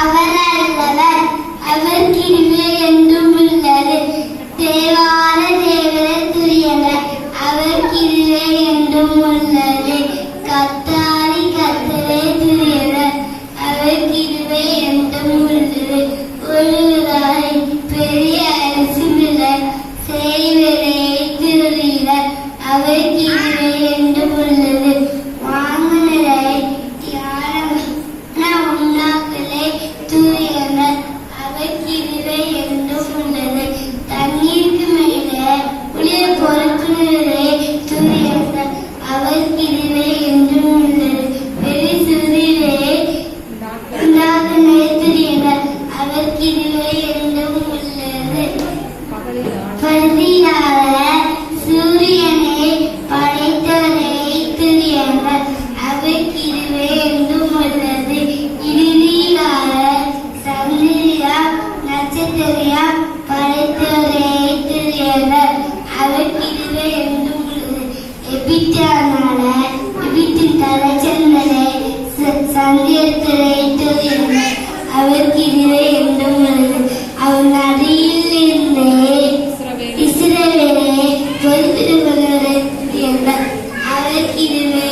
அவர் அல்லவர், அவர் கிருபை என்றும் உள்ளது. தேவார தேவரே துரியவர், அவர் கிருபை என்றும் உள்ளது. கத்தாரி கத்தரே துரியவர், அவர் கிருபை என்றும் உள்ளது. ஒருவராய் பெரிய அரசுமில்லர், செய்வரே திருவீரர், அவர் கிருபை என்றும் உள்ளது. வாங்குனரை தியானம் உண்டாக்கலே தூயவர், அவர் கிருபை என்றும் உள்ளது. தண்ணீருக்கு மேலே உடைய பொறுப்புணரே தூயவர், அவர் கிருபை என்றும் உள்ளது. பெரிய சுதிரே உண்டாக்கலே தூயவர், அவர் கிருபை என்றும் உள்ளது. பதினால சூரியனை படைத்தவரே துரியவர், அவர் கிருபை என்றும் உள்ளது. இறுதியிலான சந்திரியா நட்சத்திரியா படைத்தவரே துரியவர், அவர் கிருபை என்றும் உள்ளது. எபித்தானால எபித்தின் தலைச்சந்தரை சந்திரத்திரை துரியவர், அவர் கிருபை என்றும் உள்ளது. அவர் நதியில் இருந்தே இஸ்ரவேலை பொறுத்திருப்பவரே துரியவர், அவர் கிருபை